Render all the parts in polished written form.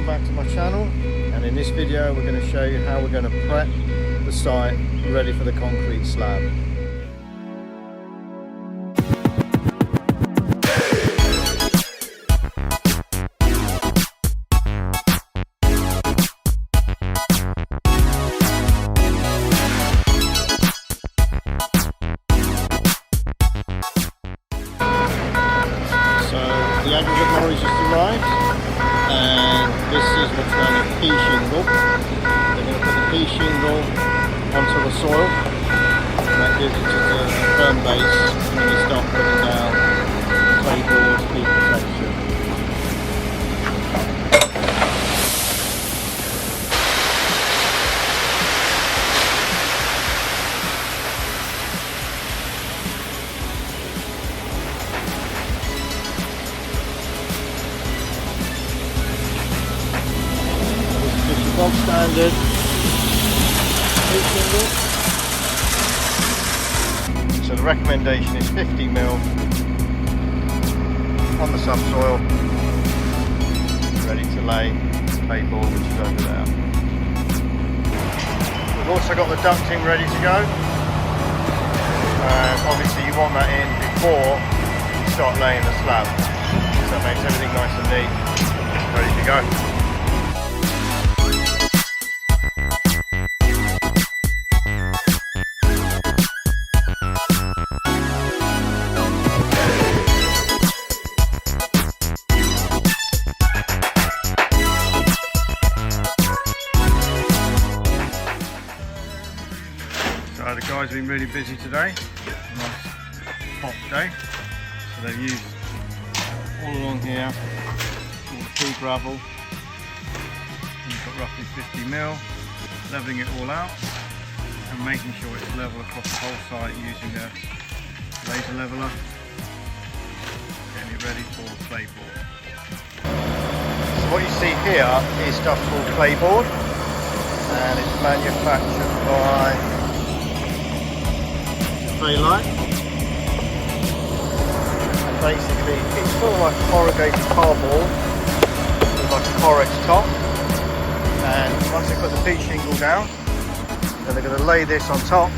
back to my channel, and in this video we're going to show you how we're going to prep the site ready for the concrete slab. The aggregate lorry's just arrived, and this is what's known as pea shingle. They're going to put the pea shingle onto the soil, and that gives it just a firm base when they start putting down Clayboard pea protection. Bog standard pea shingle. So the recommendation is 50mm on the subsoil, ready to lay Clayboard, which is over there. We've also got the ducting ready to go. Obviously you want that in before you start laying the slab, so that makes everything nice and neat, ready to go. So the guys have been really busy today. Nice hot day. So they've used all along here all the pea gravel. And you've got roughly 50mm, levelling it all out and making sure it's level across the whole site using a laser leveller. Getting it ready for Clayboard. So what you see here is stuff called Clayboard, and it's manufactured by Light. And basically it's sort of like corrugated cardboard with like a Correx top, and once they put the pea shingle down, then they're going to lay this on top,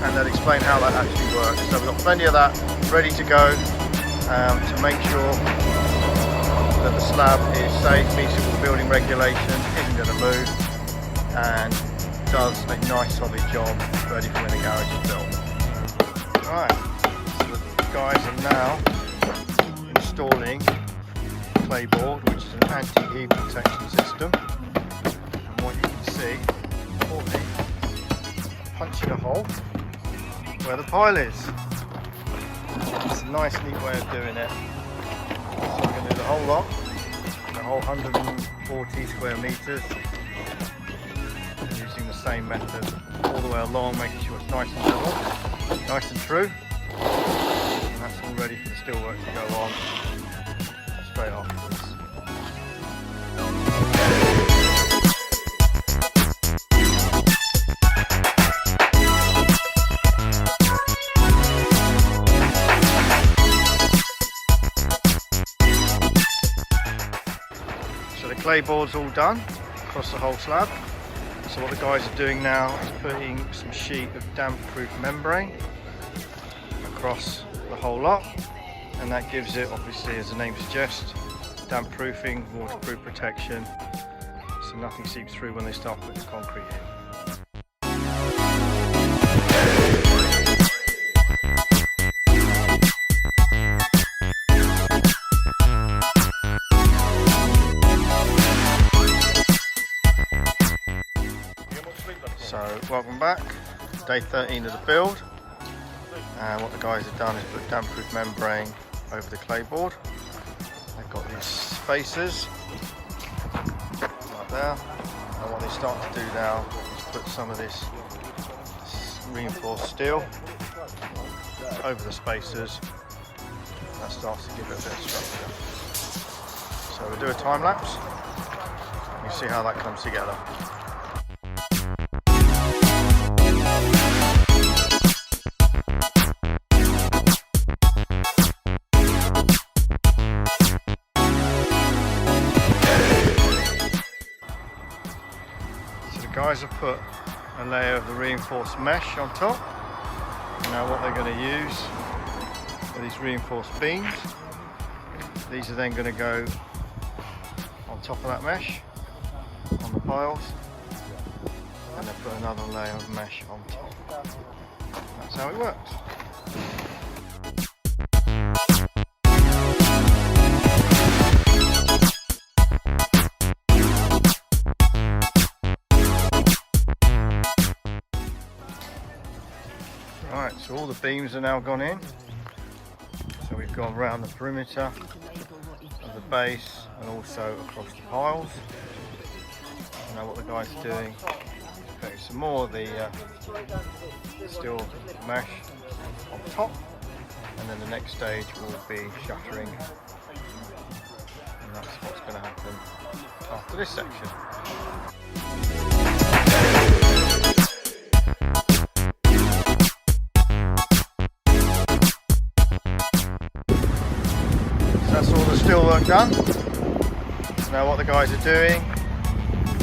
and they'll explain how that actually works. So we've got plenty of that ready to go to make sure that the slab is safe, meets all the building regulations, isn't going to move, and does a nice solid job ready for when the garage is built. Right, so the guys are now installing Clayboard, which is an anti-heave protection system. And what you can see, punching a hole where the pile is. It's a nice neat way of doing it. So we're going to do the whole lot, the whole 140 square metres. Using the same method all the way along, making sure it's nice and level, nice and true, and that's all ready for the steelwork to go on straight afterwards. So the Clayboard's all done across the whole slab. So what the guys are doing now is putting some sheet of damp-proof membrane across the whole lot, and that gives it, obviously as the name suggests, damp-proofing, waterproof protection, so nothing seeps through when they start putting the concrete in. So welcome back, day 13 of the build, and what the guys have done is put damp-proof membrane over the Clayboard. They've got these spacers like there, and what they start to do now is put some of this reinforced steel over the spacers. That starts to give it a bit of structure. So we'll do a time lapse and you see how that comes together. guys have put a layer of the reinforced mesh on top. Now what they're going to use are these reinforced beams. These are then going to go on top of that mesh, on the piles, and then put another layer of mesh on top. That's how it works. Right, so all the beams are now gone in. So we've gone around the perimeter of the base and also across the piles. And now what the guys are doing is putting some more of the steel mesh on top, and then the next stage will be shuttering, and that's what's going to happen after this section. That's all the steel work done. Now what the guys are doing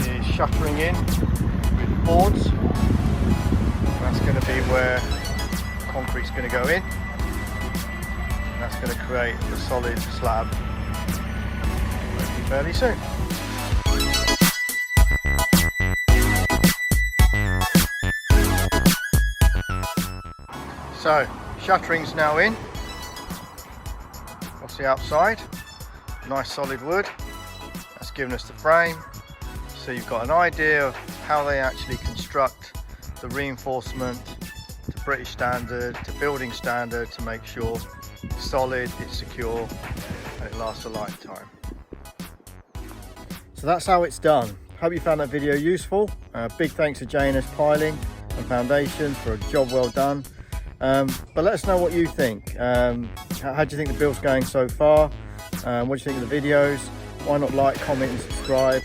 is shuttering in with boards. That's going to be where concrete's going to go in. And that's going to create the solid slab fairly soon. So shuttering's now in. The outside, nice solid wood. That's given us the frame, so you've got an idea of how they actually construct the reinforcement to British standard, to building standard, to make sure it's solid, it's secure, and it lasts a lifetime. So that's how it's done. Hope you found that video useful. Big thanks to J&S Piling and Foundations for a job well done. But let us know what you think. How do you think the build's going so far? What do you think of the videos? Why not like, comment and subscribe?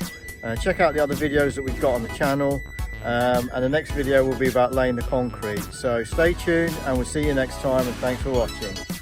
Check out the other videos that we've got on the channel, and the next video will be about laying the concrete. So stay tuned and we'll see you next time, and thanks for watching.